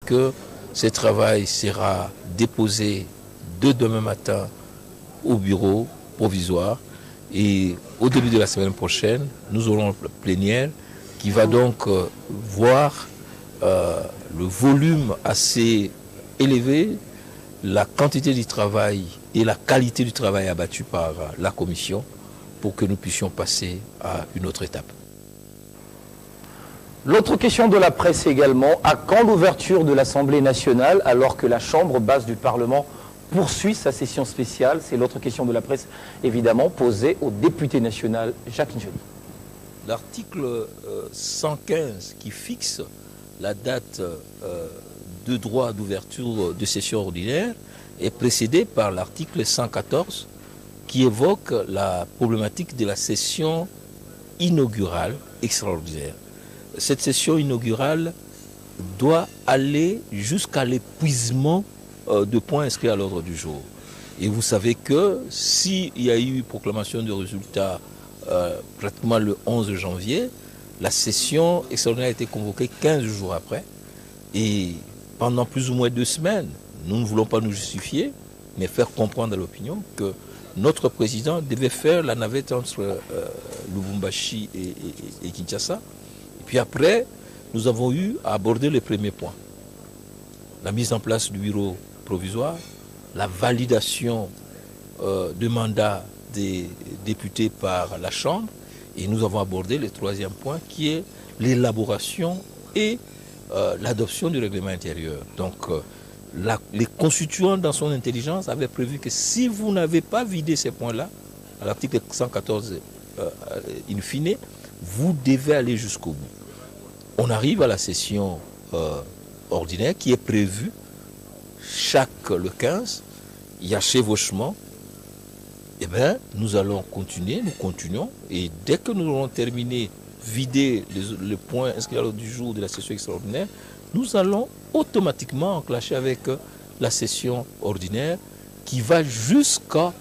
que ce travail sera déposé dès demain matin au bureau provisoire et au début de la semaine prochaine, nous aurons la plénière qui va donc voir le volume assez élevé, la quantité du travail et la qualité du travail abattu par la commission pour que nous puissions passer à une autre étape. L'autre question de la presse également, à quand l'ouverture de l'Assemblée nationale alors que la Chambre basse du Parlement poursuit sa session spéciale? C'est l'autre question de la presse évidemment posée au député national Jacques Njoli. L'article 115 qui fixe la date de droit d'ouverture de session ordinaire est précédé par l'article 114 qui évoque la problématique de la session inaugurale extraordinaire. Cette session inaugurale doit aller jusqu'à l'épuisement de points inscrits à l'ordre du jour. Et vous savez que s'il y a eu proclamation de résultats pratiquement le 11 janvier, la session extraordinaire a été convoquée 15 jours après. Et pendant plus ou moins 2 semaines, nous ne voulons pas nous justifier, mais faire comprendre à l'opinion que notre président devait faire la navette entre Lubumbashi et Kinshasa. Et puis après, nous avons eu à aborder les premiers points. La mise en place du bureau provisoire, la validation de mandat des députés par la Chambre, et nous avons abordé le 3e point qui est l'élaboration et l'adoption du règlement intérieur. Donc les constituants dans son intelligence avaient prévu que si vous n'avez pas vidé ces points-là, à l'article 114 in fine, vous devez aller jusqu'au bout. On arrive à la session ordinaire qui est prévue le 15, il y a chevauchement. Eh bien, nous allons continuer, nous continuons, et dès que nous aurons terminé, vider les points inscrits à l'ordre du jour de la session extraordinaire, nous allons automatiquement enclencher avec la session ordinaire qui va jusqu'au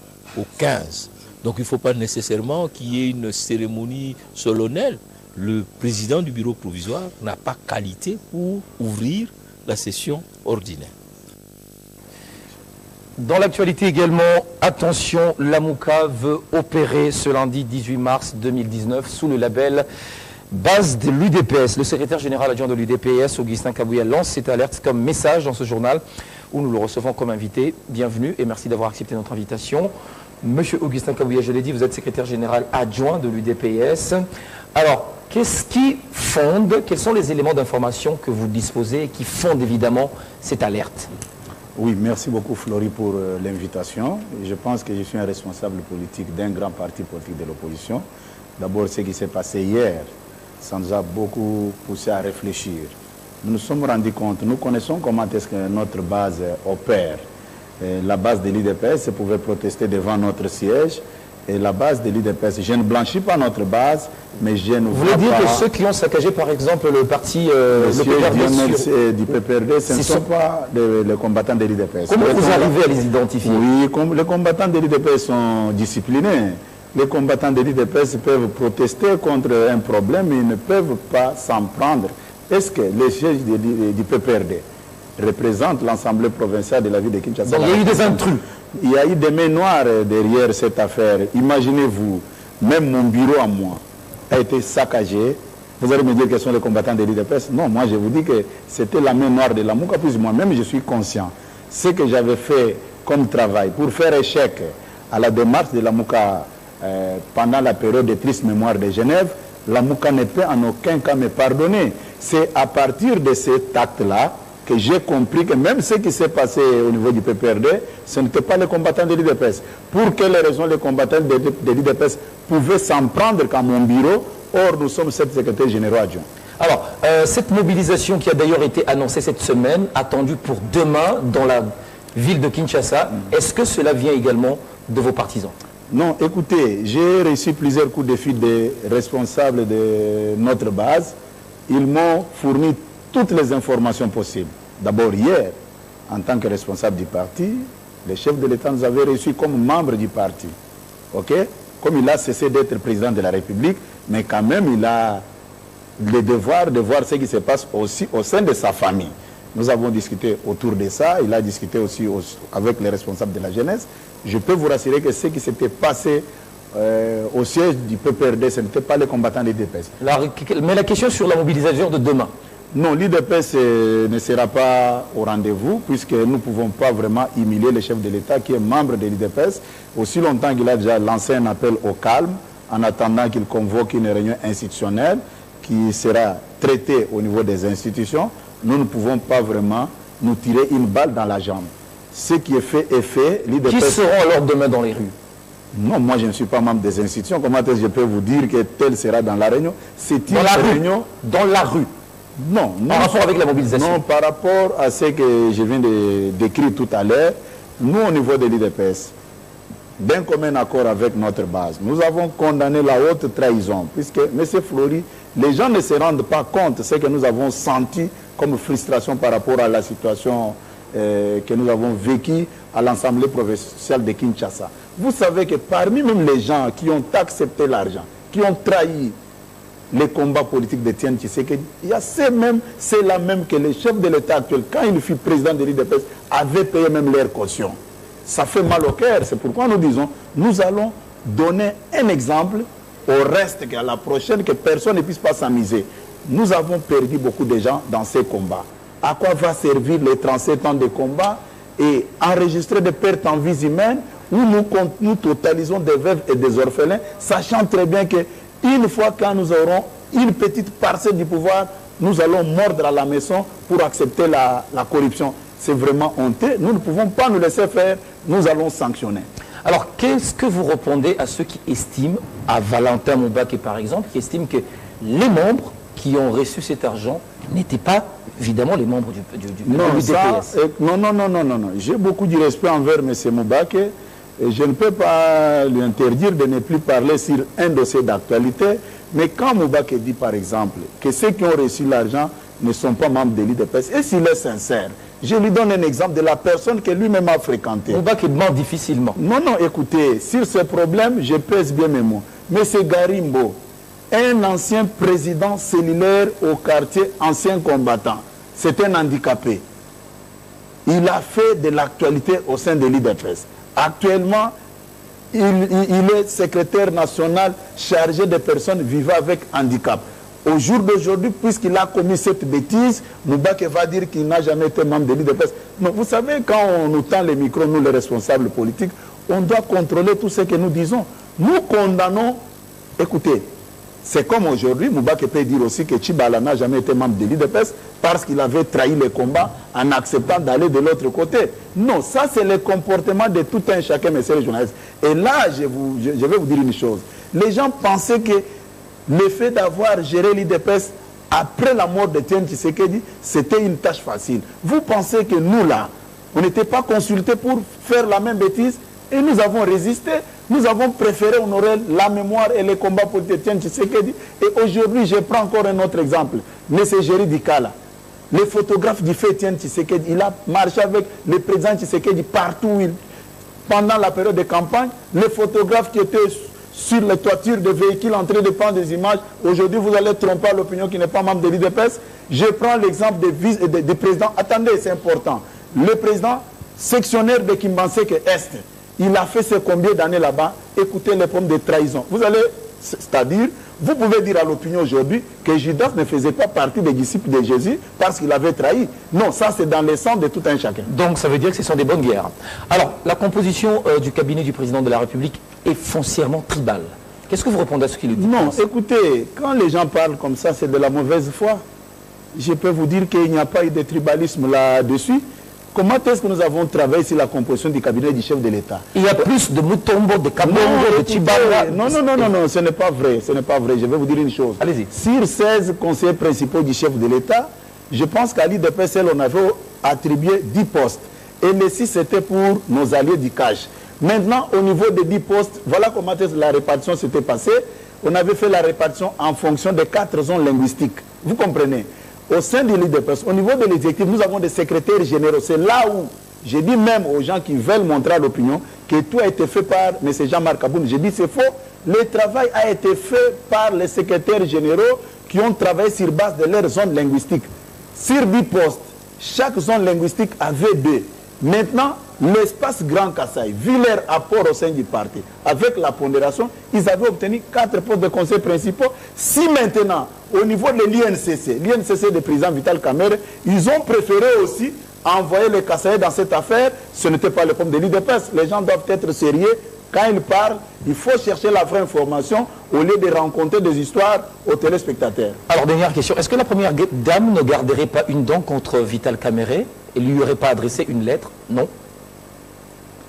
15. Donc il ne faut pas nécessairement qu'il y ait une cérémonie solennelle. Le président du bureau provisoire n'a pas qualité pour ouvrir la session ordinaire. Dans l'actualité également, attention, l'AMUCA veut opérer ce lundi 18 mars 2019 sous le label base de l'UDPS. Le secrétaire général adjoint de l'UDPS, Augustin Kabouya, lance cette alerte comme message dans ce journal où nous le recevons comme invité. Bienvenue et merci d'avoir accepté notre invitation. Monsieur Augustin Kabouya, je l'ai dit, vous êtes secrétaire général adjoint de l'UDPS. Alors, qu'est-ce qui fonde, quels sont les éléments d'information que vous disposez et qui fondent évidemment cette alerte? Oui, merci beaucoup Florie pour l'invitation. Je pense que je suis un responsable politique d'un grand parti politique de l'opposition. D'abord, ce qui s'est passé hier, ça nous a beaucoup poussé à réfléchir. Nous nous sommes rendus compte, nous connaissons comment est-ce que notre base opère. La base de l'UDPS pouvait protester devant notre siège. Et la base de l'UDPS, je ne blanchis pas notre base, mais je ne vois pas... Vous voulez dire que ceux qui ont saccagé, par exemple, le parti du PPRD, ce ne sont pas les combattants de l'UDPS. Comment vous arrivez à les identifier? Oui, les combattants de l'UDPS sont disciplinés. Les combattants de l'UDPS peuvent protester contre un problème, mais ils ne peuvent pas s'en prendre. Est-ce que les sièges du PPRD représentent l'Assemblée provinciale de la ville de Kinshasa? Donc il y a eu des intrus. Il y a eu des mains noires derrière cette affaire. Imaginez-vous, même mon bureau à moi a été saccagé. Vous allez me dire quels sont les combattants de l'UDPS? Non, moi je vous dis que c'était la main noire de l'AMUCA, plus moi-même je suis conscient. Ce que j'avais fait comme travail pour faire échec à la démarche de l'AMUCA pendant la période de triste mémoire de Genève, l'AMUCA ne peut en aucun cas me pardonner. C'est à partir de cet acte-là que j'ai compris que même ce qui s'est passé au niveau du PPRD, ce n'était pas les combattants de l'UDPS. Pour quelles raisons les combattants de l'UDPS pouvaient s'en prendre qu'à mon bureau? Or, nous sommes 7 secrétaires généraux adjoints. Alors, cette mobilisation qui a d'ailleurs été annoncée cette semaine, attendue pour demain dans la ville de Kinshasa, est-ce que cela vient également de vos partisans? Non, écoutez, j'ai reçu plusieurs coups de fil des responsables de notre base. Ils m'ont fourni toutes les informations possibles. D'abord, hier, en tant que responsable du parti, le chef de l'État nous avait reçus comme membre du parti. OK? Comme il a cessé d'être président de la République, mais quand même, il a le devoir de voir ce qui se passe aussi au sein de sa famille. Nous avons discuté autour de ça. Il a discuté aussi avec les responsables de la jeunesse. Je peux vous rassurer que ce qui s'était passé au siège du PPRD, ce n'était pas les combattants de l'IDPS. Mais la question sur la mobilisation de demain. Non, l'IDPS ne sera pas au rendez-vous puisque nous ne pouvons pas vraiment humilier le chef de l'État qui est membre de l'IDPS. Aussi longtemps qu'il a déjà lancé un appel au calme en attendant qu'il convoque une réunion institutionnelle qui sera traitée au niveau des institutions, nous ne pouvons pas vraiment nous tirer une balle dans la jambe. Ce qui est fait est fait. Qui seront alors demain dans les rues? Non, moi je ne suis pas membre des institutions. Comment est-ce que je peux vous dire que tel sera dans la réunion? C'est une réunion dans la rue. Non, par rapport avec la mobilisation. Non, par rapport à ce que je viens de décrire tout à l'heure, nous au niveau de l'IDPS, d'un commun accord avec notre base, nous avons condamné la haute trahison, puisque M. Flory, les gens ne se rendent pas compte de ce que nous avons senti comme frustration par rapport à la situation que nous avons vécue à l'Assemblée provinciale de Kinshasa. Vous savez que parmi même les gens qui ont accepté l'argent, qui ont trahi les combats politiques de Tian Tshisekedi, il y a ceux-là même que le chef de l'État actuel, quand il fut président de l'IDPS, avait payé même leur caution. Ça fait mal au cœur, c'est pourquoi nous disons, nous allons donner un exemple au reste, qu'à la prochaine, que personne ne puisse pas s'amuser. Nous avons perdu beaucoup de gens dans ces combats. À quoi va servir les 37 ans de combat et enregistrer des pertes en vies humaines où nous totalisons des veuves et des orphelins, sachant très bien que une fois quand nous aurons une petite parcelle du pouvoir, nous allons mordre à la maison pour accepter la corruption. C'est vraiment honteux. Nous ne pouvons pas nous laisser faire. Nous allons sanctionner. Alors, qu'est-ce que vous répondez à ceux qui estiment, à Valentin Moubaké par exemple, qui estiment que les membres qui ont reçu cet argent n'étaient pas, évidemment, les membres du DPS? Non. J'ai beaucoup de respect envers M. Moubaké. Et je ne peux pas lui interdire de ne plus parler sur un dossier d'actualité. Mais quand Moubaké dit, par exemple, que ceux qui ont reçu l'argent ne sont pas membres de l'IDPS, et s'il est sincère, je lui donne un exemple de la personne que lui-même a fréquentée. Moubaké ment difficilement. Non, écoutez, sur ce problème, je pèse bien mes mots. M. Garimbo, un ancien président cellulaire au quartier ancien combattant, c'est un handicapé. Il a fait de l'actualité au sein de l'IDPS. Actuellement, il est secrétaire national chargé des personnes vivant avec handicap. Au jour d'aujourd'hui, puisqu'il a commis cette bêtise, Moubaké va dire qu'il n'a jamais été membre de l'IDPS. Non, vous savez, quand on nous tend les micros, nous les responsables politiques, on doit contrôler tout ce que nous disons. Nous condamnons, écoutez, c'est comme aujourd'hui, Moubaké peut dire aussi que Tchibala n'a jamais été membre de l'IDPS parce qu'il avait trahi les combats en acceptant d'aller de l'autre côté. Non, ça c'est le comportement de tout un chacun, messieurs les journalistes. Et là, je vais vous dire une chose. Les gens pensaient que le fait d'avoir géré l'IDPS après la mort de Tian Tshisekedi, c'était une tâche facile. Vous pensez que nous là, on n'était pas consultés pour faire la même bêtise? Et nous avons résisté, nous avons préféré honorer la mémoire et les combats politiques de Tian Tshisekedi. Et aujourd'hui, je prends encore un autre exemple. M. Géry Dikala, le photographe du fait Tian Tshisekedi, il a marché avec le président Tshisekedi partout pendant la période de campagne. Les photographes qui étaient sur les toitures de véhicules en train de prendre des images, aujourd'hui vous allez tromper l'opinion qui n'est pas membre de l'IDPS. Je prends l'exemple des présidents. Attendez, c'est important. Le président sectionnaire de Kimbanseke Est, il a fait ses combien d'années là-bas? Écoutez les problèmes de trahison. Vous allez, c'est-à-dire, vous pouvez dire à l'opinion aujourd'hui que Judas ne faisait pas partie des disciples de Jésus parce qu'il avait trahi. Non, ça c'est dans le sang de tout un chacun. Donc ça veut dire que ce sont des bonnes guerres. Alors, la composition du cabinet du président de la République est foncièrement tribale. Qu'est-ce que vous répondez à ce qui le dit? Non, écoutez, quand les gens parlent comme ça, c'est de la mauvaise foi. Je peux vous dire qu'il n'y a pas eu de tribalisme là-dessus. Comment est-ce que nous avons travaillé sur la composition du cabinet du chef de l'État? Il y a plus de Mutombo, de Kabongo, de Tchibala. Non, ce n'est pas vrai. Ce n'est pas vrai. Je vais vous dire une chose. Allez-y. Sur 16 conseillers principaux du chef de l'État, je pense qu'à l'IDPS, on avait attribué 10 postes. Et les 6, c'était pour nos alliés du CAJ. Maintenant, au niveau des 10 postes, voilà comment la répartition s'était passée. On avait fait la répartition en fonction des 4 zones linguistiques. Vous comprenez? Au sein de l'IDPS, au niveau de l'exécutif, nous avons des secrétaires généraux. C'est là où je dis même aux gens qui veulent montrer à l'opinion que tout a été fait par M. Jean-Marc Aboun. Je dis c'est faux. Le travail a été fait par les secrétaires généraux qui ont travaillé sur base de leur zone linguistique. Sur 10 postes, chaque zone linguistique avait 2. Maintenant, l'espace Grand Kasaï, vu leur apport au sein du parti, avec la pondération, ils avaient obtenu 4 postes de conseil principaux. Si maintenant, au niveau de l'INCC du président Vital Kamerhe, ils ont préféré aussi envoyer les Kasaïs dans cette affaire, ce n'était pas le problème de l'IDPS. Les gens doivent être sérieux. Quand ils parlent, il faut chercher la vraie information au lieu de rencontrer des histoires aux téléspectateurs. Alors, dernière question. Est-ce que la première dame ne garderait pas une dent contre Vital Kamerhe et lui aurait pas adressé une lettre? Non.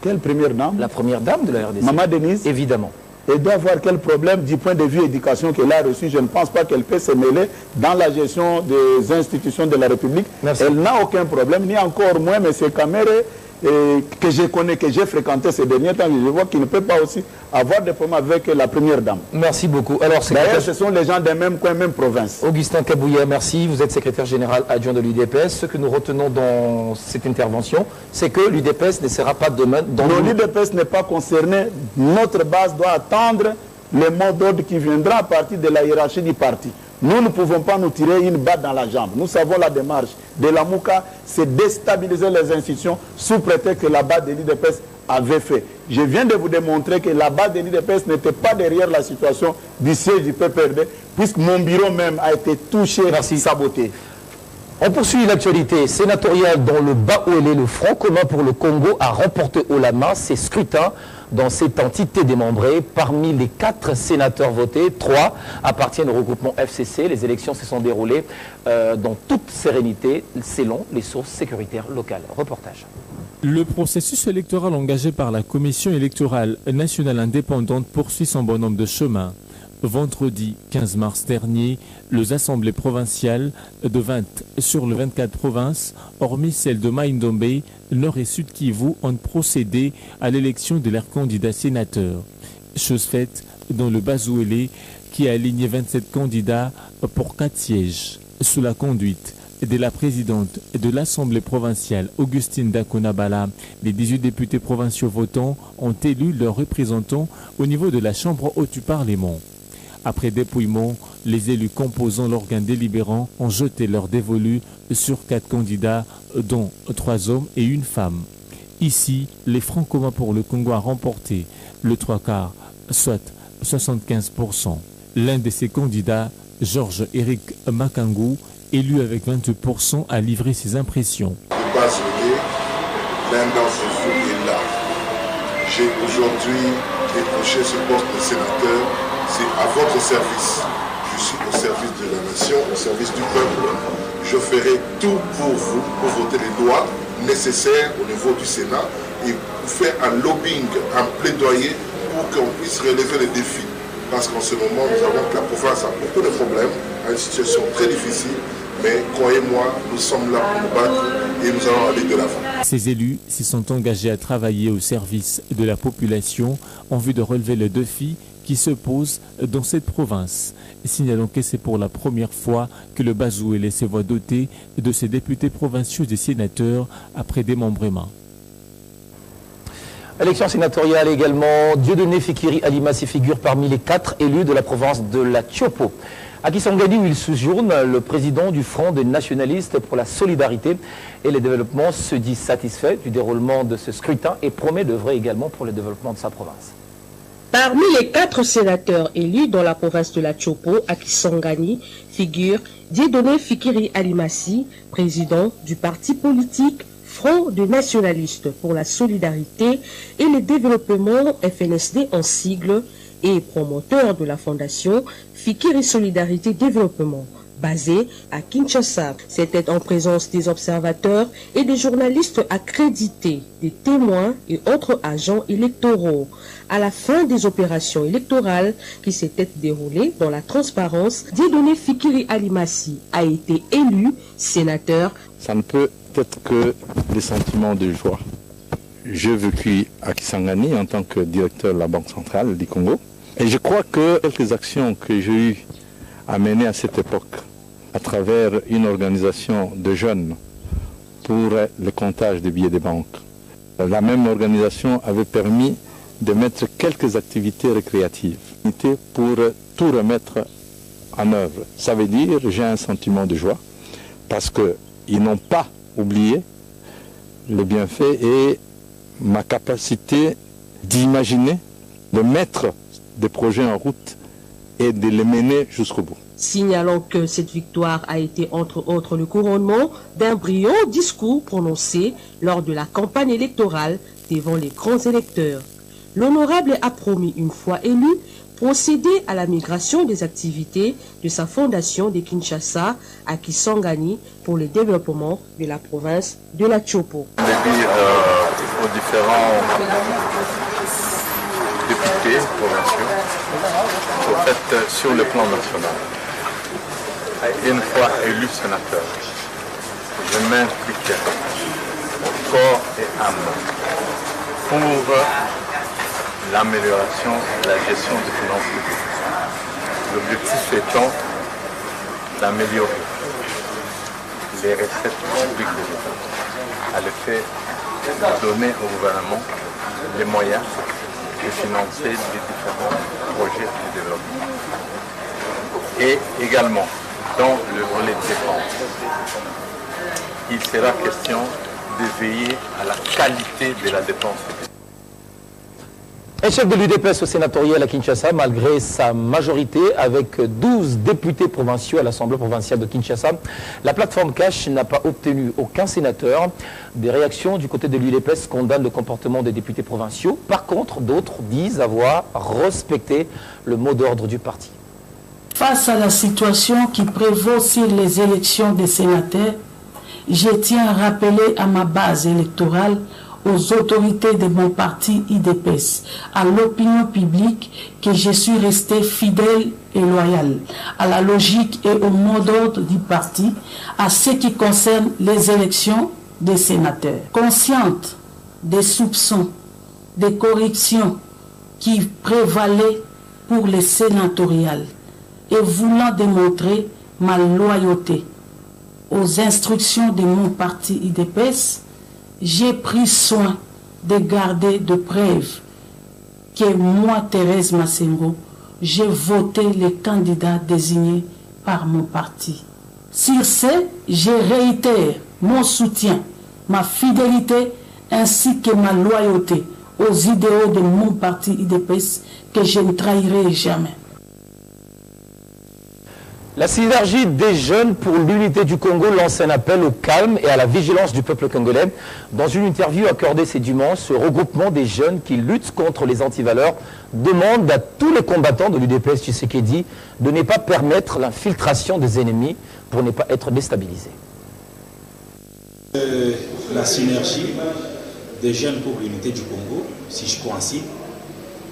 Quelle première dame? La première dame de la RDC. Maman Denise? Évidemment. Elle doit avoir quel problème du point de vue éducation qu'elle a reçu. Je ne pense pas qu'elle peut se mêler dans la gestion des institutions de la République. Merci. Elle n'a aucun problème, ni encore moins M. Kamerhe, que je connais, que j'ai fréquenté ces derniers temps. Je vois qu'il ne peut pas aussi avoir des problèmes avec la première dame. Merci beaucoup. Alors, d'ailleurs, ce sont les gens des mêmes coins, même province. Augustin Kabouya, merci. Vous êtes secrétaire général adjoint de l'UDPS. Ce que nous retenons dans cette intervention, c'est que l'UDPS ne sera pas demain dans non, l'UDPS n'est pas concerné. Notre base doit attendre le mot d'ordre qui viendra à partir de la hiérarchie du parti. Nous ne pouvons pas nous tirer une balle dans la jambe. Nous savons la démarche de la MOUCA, c'est déstabiliser les institutions sous prétexte que la base de l'UDPS avait fait. Je viens de vous démontrer que la base de l'UDPS n'était pas derrière la situation du siège du PPRD, puisque mon bureau même a été touché, saboté. On poursuit l'actualité sénatoriale dans le Bas-Ouélé. Le Front commun pour le Congo a remporté haut la main ses scrutins dans cette entité démembrée. Parmi les 4 sénateurs votés, 3 appartiennent au regroupement FCC. Les élections se sont déroulées dans toute sérénité, selon les sources sécuritaires locales. Reportage. Le processus électoral engagé par la Commission électorale nationale indépendante poursuit son bonhomme de chemin. Vendredi 15 mars dernier, les assemblées provinciales de 20 sur les 24 provinces, hormis celle de Maïndombe, Nord et Sud Kivu, ont procédé à l'élection de leurs candidats sénateurs. Chose faite dans le Bas-Ouélé, qui a aligné 27 candidats pour 4 sièges, sous la conduite de la présidente de l'Assemblée provinciale, Augustine Dakonabala. Les 18 députés provinciaux votants ont élu leurs représentants au niveau de la Chambre haute du Parlement. Après dépouillement, les élus composant l'organe délibérant ont jeté leur dévolu sur 4 candidats, dont 3 hommes et 1 femme. Ici, les Francs communs pour le Congo a remporté le 3/4, soit 75%. L'un de ces candidats, Georges-Éric Makangou, élu avec 22%, a livré ses impressions. L'un d'entre vous est là. J'ai aujourd'hui décroché ce poste de sénateur. C'est à votre service. Je suis au service de la nation, au service du peuple. Je ferai tout pour vous, pour voter les lois nécessaires au niveau du Sénat et faire un lobbying, un plaidoyer pour qu'on puisse relever les défis. Parce qu'en ce moment, nous avons que la province a beaucoup de problèmes, a une situation très difficile. Mais croyez-moi, nous sommes là pour nous battre et nous allons aller de l'avant. Ces élus s'y sont engagés à travailler au service de la population en vue de relever le défi qui se pose dans cette province. Signalons que c'est pour la première fois que le Bas-Ouélé se voit doté de ses députés provinciaux et sénateurs après démembrement. Élection sénatoriale également, Dieudonné Fikiri Alimassi figure parmi les 4 élus de la province de la Tchopo. À Kisangani, où il séjourne, le président du Front des nationalistes pour la solidarité et le développement se dit satisfait du déroulement de ce scrutin et promet d'œuvrer également pour le développement de sa province. Parmi les 4 sénateurs élus dans la province de la Tchopo, à Kisangani, figure Dieudonné Fikiri Alimassi, président du parti politique Front des nationalistes pour la solidarité et le développement FNSD en sigle et promoteur de la fondation Fikiri Solidarité Développement, basée à Kinshasa. C'était en présence des observateurs et des journalistes accrédités, des témoins et autres agents électoraux. À la fin des opérations électorales qui s'étaient déroulées dans la transparence, Dieudonné Fikiri Alimassi a été élu sénateur. Ça ne peut être que des sentiments de joie. J'ai vécu à Kisangani en tant que directeur de la Banque centrale du Congo. Et je crois que quelques actions que j'ai eu à mener à cette époque, à travers une organisation de jeunes pour le comptage des billets de banque, la même organisation avait permis de mettre quelques activités récréatives pour tout remettre en œuvre. Ça veut dire j'ai un sentiment de joie parce qu'ils n'ont pas oublier les bienfaits et ma capacité d'imaginer, de mettre des projets en route et de les mener jusqu'au bout. Signalant que cette victoire a été entre autres le couronnement d'un brillant discours prononcé lors de la campagne électorale devant les grands électeurs. L'honorable a promis, une fois élu, procéder à la migration des activités de sa fondation de Kinshasa à Kisangani pour le développement de la province de la Chopo. Je vais dire aux différents députés provinciaux, au fait, sur le plan national, une fois élu sénateur, je m'impliquais corps et âme pour l'amélioration de la gestion des finances publiques. L'objectif étant d'améliorer les recettes publiques de l'État, à l'effet de donner au gouvernement les moyens de financer les différents projets de développement. Et également, dans le volet de dépenses, il sera question de veiller à la qualité de la dépense publique. Un chef de l'UDPS au sénatorial à Kinshasa, malgré sa majorité avec 12 députés provinciaux à l'Assemblée provinciale de Kinshasa, la plateforme Cash n'a pas obtenu aucun sénateur. Des réactions du côté de l'UDPS condamnent le comportement des députés provinciaux. Par contre, d'autres disent avoir respecté le mot d'ordre du parti. Face à la situation qui prévaut sur les élections des sénateurs, je tiens à rappeler à ma base électorale, aux autorités de mon parti IDPS, à l'opinion publique, que je suis resté fidèle et loyal à la logique et au mot d'ordre du parti à ce qui concerne les élections des sénateurs. Consciente des soupçons, des corruptions qui prévalaient pour les sénatoriales et voulant démontrer ma loyauté aux instructions de mon parti IDPS, j'ai pris soin de garder de preuves que moi, Thérèse Massengo, j'ai voté les candidats désignés par mon parti. Sur ce, je réitère mon soutien, ma fidélité ainsi que ma loyauté aux idéaux de mon parti IDPS que je ne trahirai jamais. La synergie des jeunes pour l'unité du Congo lance un appel au calme et à la vigilance du peuple congolais. Dans une interview accordée ce dimanche, ce regroupement des jeunes qui luttent contre les antivaleurs demande à tous les combattants de l'UDPS Tshisekedi de ne pas permettre l'infiltration des ennemis pour ne pas être déstabilisés. La synergie des jeunes pour l'unité du Congo, si je crois ainsi,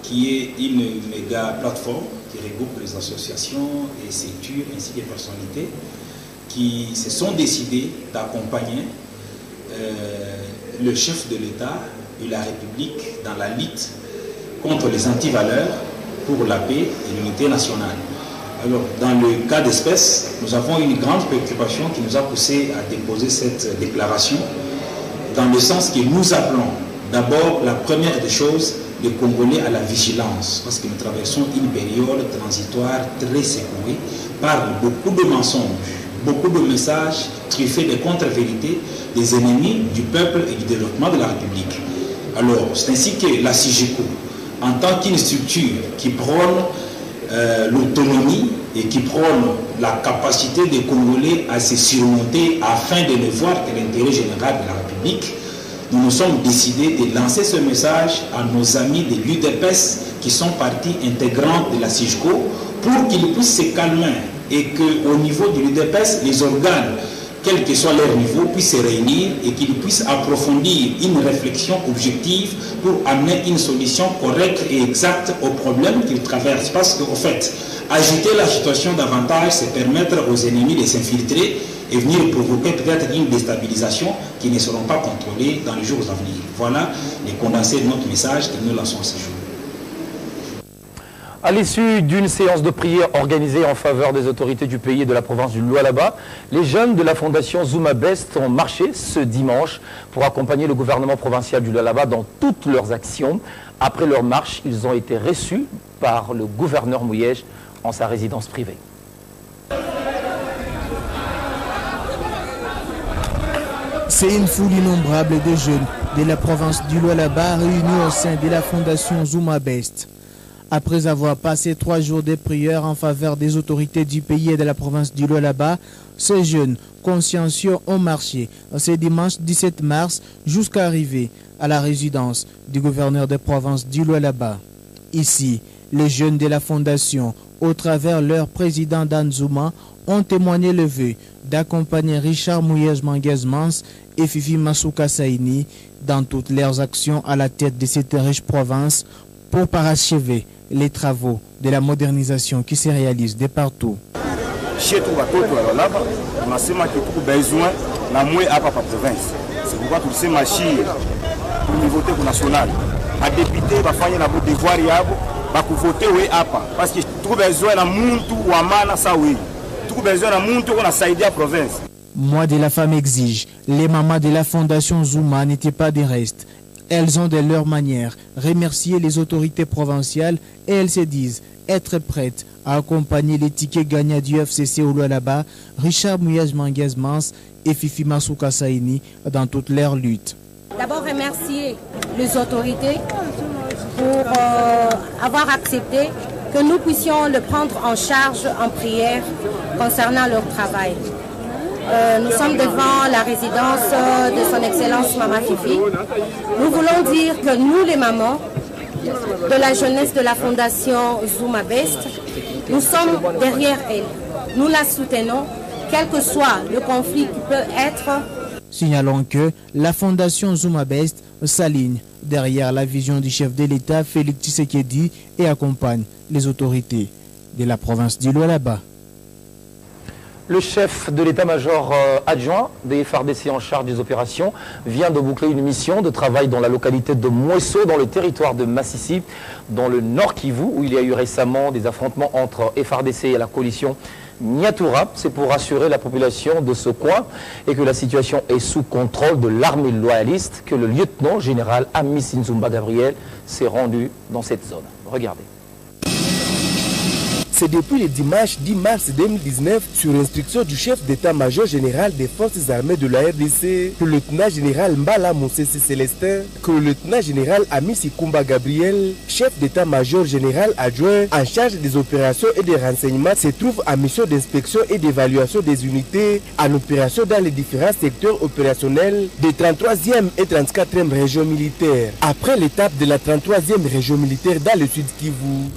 qui est une méga plateforme qui regroupe les associations et structures ainsi que les personnalités qui se sont décidées d'accompagner le chef de l'État et la République dans la lutte contre les antivaleurs pour la paix et l'unité nationale. Alors, dans le cas d'espèce, nous avons une grande préoccupation qui nous a poussé à déposer cette déclaration dans le sens que nous appelons d'abord la première des choses les Congolais à la vigilance, parce que nous traversons une période transitoire très secouée par beaucoup de mensonges, beaucoup de messages truffés de contre-vérités des ennemis du peuple et du développement de la République. Alors, c'est ainsi que la CIGECO, en tant qu'une structure qui prône l'autonomie et qui prône la capacité des Congolais à se surmonter afin de ne voir que l'intérêt général de la République, nous nous sommes décidés de lancer ce message à nos amis de l'UDPS qui sont partie intégrante de la CIGECO pour qu'ils puissent se calmer et qu'au niveau de l'UDPS, les organes, quel que soit leur niveau, puissent se réunir et qu'ils puissent approfondir une réflexion objective pour amener une solution correcte et exacte aux problèmes qu'ils traversent. Parce qu'au fait, agiter la situation davantage, c'est permettre aux ennemis de s'infiltrer et venir provoquer peut-être une déstabilisation qui ne seront pas contrôlées dans les jours à venir. Voilà les condensés de notre message que nous lançons ce jour. À l'issue d'une séance de prière organisée en faveur des autorités du pays et de la province du Lualaba, les jeunes de la fondation Zuma Best ont marché ce dimanche pour accompagner le gouvernement provincial du Lualaba dans toutes leurs actions. Après leur marche, ils ont été reçus par le gouverneur Mouyej en sa résidence privée. C'est une foule innombrable de jeunes de la province du Lualaba réunis au sein de la fondation Zuma Best. Après avoir passé 3 jours de prières en faveur des autorités du pays et de la province du Lualaba, ces jeunes consciencieux ont marché ce dimanche 17 mars jusqu'à arriver à la résidence du gouverneur de province du Lualaba. Ici, les jeunes de la fondation, au travers leur président Dan Zuma, ont témoigné le vœu d'accompagner Richard Mouyej Manguez-Mans et Fifi Masuka Saini dans toutes leurs actions à la tête de cette riche province pour parachever les travaux de la modernisation qui se réalisent de partout. Chez tout là-bas, on a besoin de moins à la province. C'est pourquoi tout ce marché au niveau national. À député, va faire la devoir va voter parce que tout besoin de muntu ou amana saoui. Tout besoin de muntu on a saïdi à province. Moi de la femme exige, les mamans de la fondation Zuma n'étaient pas des restes. Elles ont de leur manière remercié les autorités provinciales et elles se disent être prêtes à accompagner les tickets gagnants du FCC au Lualaba, Richard Mouyej Manguez-Mans et Fifi Masuka Saini dans toute leur lutte. D'abord remercier les autorités pour avoir accepté que nous puissions le prendre en charge en prière concernant leur travail. Nous sommes devant la résidence de son Excellence Mama Fifi. Nous voulons dire que nous, les mamans de la jeunesse de la Fondation Zuma Best, nous sommes derrière elle. Nous la soutenons, quel que soit le conflit qui peut être. Signalons que la Fondation Zuma Best s'aligne derrière la vision du chef de l'État Félix Tshisekedi et accompagne les autorités de la province du Lualaba. Le chef de l'état-major adjoint des FARDC en charge des opérations vient de boucler une mission de travail dans la localité de Mouesso, dans le territoire de Massissi, dans le Nord Kivu, où il y a eu récemment des affrontements entre FARDC et la coalition Nyatura. C'est pour rassurer la population de ce coin et que la situation est sous contrôle de l'armée loyaliste que le lieutenant général Amici Nzumba Gabriel s'est rendu dans cette zone. Regardez. C'est depuis le dimanche 10 mars 2019, sur instruction du chef d'état-major général des forces armées de la RDC, le lieutenant général Mbala Moussessi Célestin, que le lieutenant général Amici Kumba Gabriel, chef d'état-major général adjoint en charge des opérations et des renseignements, se trouve en mission d'inspection et d'évaluation des unités en opération dans les différents secteurs opérationnels des 33e et 34e régions militaires. Après l'étape de la 33e région militaire dans le sud Kivu,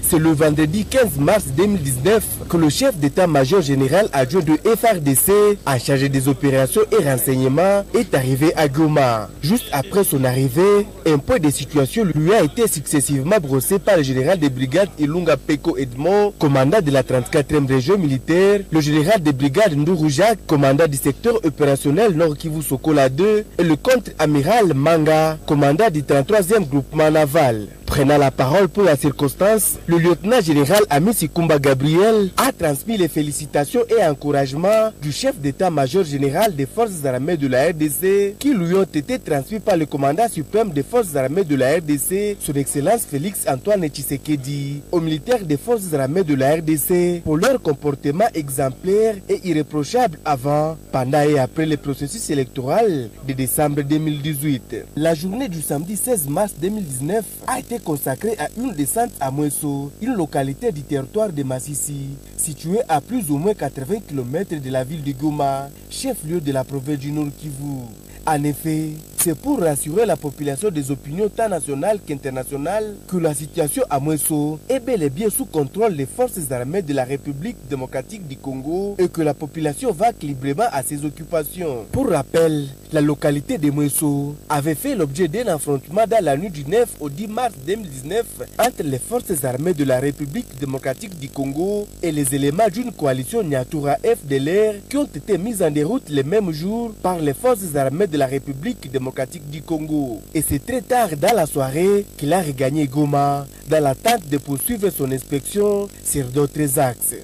c'est le vendredi 15 mars 2019 que le chef d'état-major général adjoint de FARDC, en charge des opérations et renseignements, est arrivé à Goma. Juste après son arrivée, un point de situation lui a été successivement brossé par le général de brigade Ilunga Peko Edmond, commandant de la 34e région militaire, le général de brigade Ndourou Jacques, commandant du secteur opérationnel Nord Kivu Sokola 2, et le contre-amiral Manga, commandant du 33e groupement naval. Prenant la parole pour la circonstance, le lieutenant général Amici Kumba Gabriel a transmis les félicitations et encouragements du chef d'état-major général des forces armées de la RDC qui lui ont été transmis par le commandant suprême des forces armées de la RDC, son excellence Félix Antoine Tshisekedi, aux militaires des forces armées de la RDC pour leur comportement exemplaire et irréprochable avant, pendant et après le processus électoral de décembre 2018. La journée du samedi 16 mars 2019 a été consacré à une descente à Mouesso, une localité du territoire de Massissi, située à plus ou moins 80 km de la ville de Goma, chef-lieu de la province du Nord Kivu. En effet, c'est pour rassurer la population des opinions tant nationales qu'internationales que la situation à Mouesso est bel et bien sous contrôle des forces armées de la République démocratique du Congo et que la population va librement à ses occupations. Pour rappel, la localité de Mouesso avait fait l'objet d'un affrontement dans la nuit du 9 au 10 mars 2019 entre les forces armées de la République démocratique du Congo et les éléments d'une coalition Nyatura FDLR qui ont été mis en déroute le même jour par les forces armées de la République démocratique du Congo. Et c'est très tard dans la soirée qu'il a regagné Goma dans l'attente de poursuivre son inspection sur d'autres axes.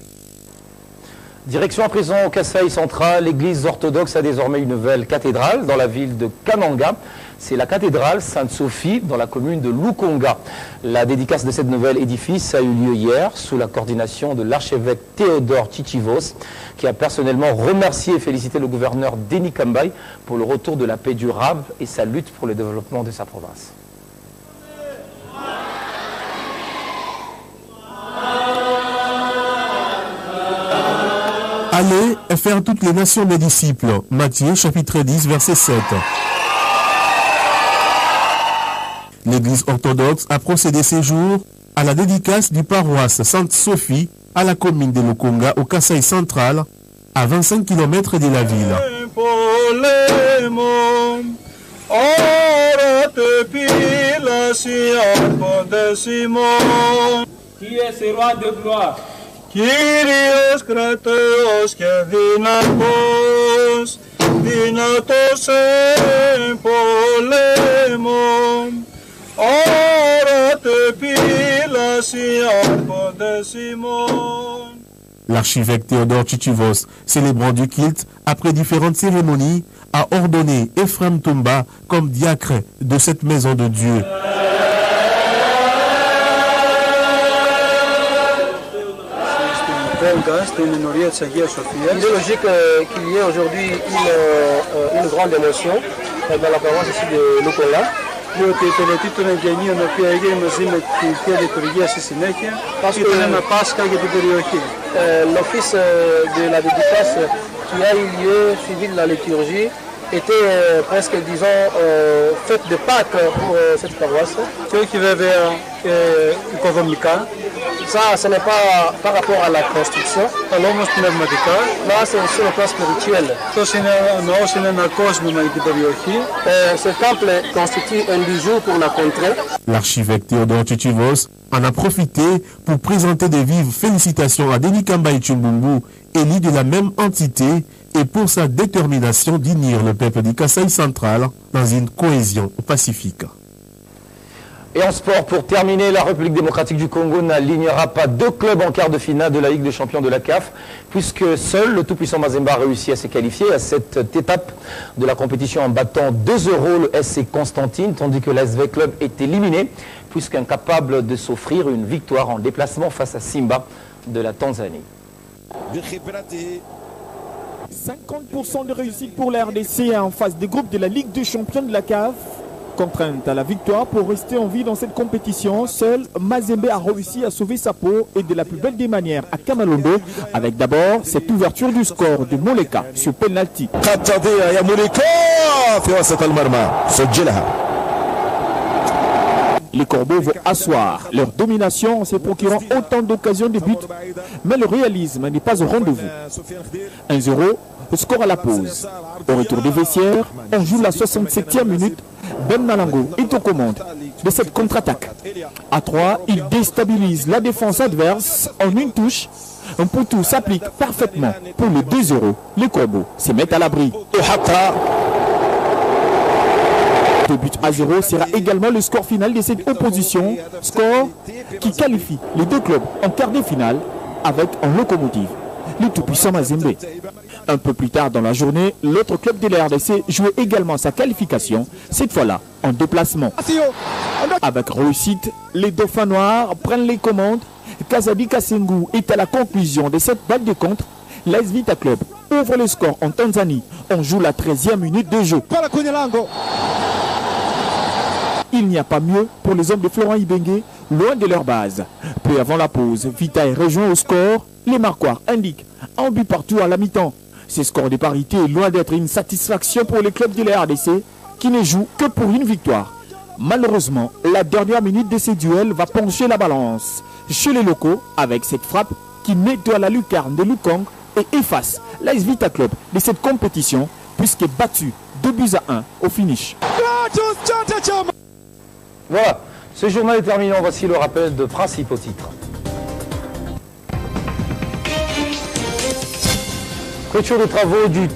Direction à présent au Kasaï central, l'église orthodoxe a désormais une nouvelle cathédrale dans la ville de Kananga. C'est la cathédrale Sainte-Sophie dans la commune de Lukonga. La dédicace de cette nouvel édifice a eu lieu hier sous la coordination de l'archevêque Théodore Tchitchivos, qui a personnellement remercié et félicité le gouverneur Denis Kambay pour le retour de la paix durable et sa lutte pour le développement de sa province. Allez et faire toutes les nations des disciples. Matthieu chapitre 10 verset 7. L'Église orthodoxe a procédé ces jours à la dédicace du paroisse Sainte-Sophie à la commune de Lukonga au Kasaï central, à 25 km de la ville. Qui est ce roi de gloire? Kyrios Kratos και δυνατός εν πολέμων, όρατε πύλαση άρχοντες ημών. L'archevêque Théodore Tchitchivos, célébrant du culte après différentes cérémonies, a ordonné Ephraim Tumba comme diacre de cette maison de Dieu. Il est logique qu'il y ait aujourd'hui une grande émotion dans la paroisse ici de Lukonga. Parce que l'office de la dédicace qui a eu lieu suivi de la liturgie était presque, disons, fête de Pâques pour cette paroisse. Ceux qui veulent ça, ce n'est pas par rapport à la construction. Là, c'est sur le plan spirituel. Ce temple constitue un bijou pour la contrée. L'archevêque Théodore Tchitchivos en a profité pour présenter des vives félicitations à Denis Kambay Tchumbungu, élu de la même entité, et pour sa détermination d'unir le peuple du Kasaï central dans une cohésion pacifique. Et en sport, pour terminer, la République démocratique du Congo n'alignera pas deux clubs en quart de finale de la Ligue des champions de la CAF, puisque seul le tout-puissant Mazemba a réussi à se qualifier à cette étape de la compétition en battant 2-0 le SC Constantine, tandis que l'ASV Club est éliminé, puisqu'incapable de s'offrir une victoire en déplacement face à Simba de la Tanzanie. 50% de réussite pour la RDC en phase des groupes de la Ligue des champions de la CAF. Contrainte à la victoire pour rester en vie dans cette compétition, seul Mazembe a réussi à sauver sa peau et de la plus belle des manières à Kamalondo, avec d'abord cette ouverture du score de Moleka sur penalty. Les Corbeaux vont asseoir leur domination en se procurant autant d'occasions de but, mais le réalisme n'est pas au rendez-vous. 1-0, score à la pause. Au retour des vestiaires, on joue la 67e minute. Ben Malango est aux commandes de cette contre-attaque. À 3, il déstabilise la défense adverse en une touche. Un poutou s'applique parfaitement pour le 2-0. Les Corbeaux se mettent à l'abri. 2 buts à 0 sera également le score final de cette opposition. Score qui qualifie les deux clubs en quart de finale avec en locomotive le tout-puissant Mazembe. Un peu plus tard dans la journée, l'autre club de la RDC jouait également sa qualification, cette fois-là en déplacement. Avec réussite, les Dauphins Noirs prennent les commandes. Kazabi Kasengu est à la conclusion de cette balle de contre. L'AS Vita Club ouvre le score en Tanzanie. On joue la 13e minute de jeu. Il n'y a pas mieux pour les hommes de Florent Ibenge, loin de leur base. Peu avant la pause, Vita est rejoint au score. Les Marquois indiquent un but partout à la mi-temps. Ce score de parité est loin d'être une satisfaction pour les clubs de la RDC qui ne jouent que pour une victoire. Malheureusement, la dernière minute de ces duels va pencher la balance chez les locaux avec cette frappe qui nettoie la lucarne de Lukong et efface l'AS Vita Club de cette compétition puisqu'il est battu 2-1 au finish. Voilà, ce journal est terminé. Voici le rappel de principaux titres. Clôture des travaux du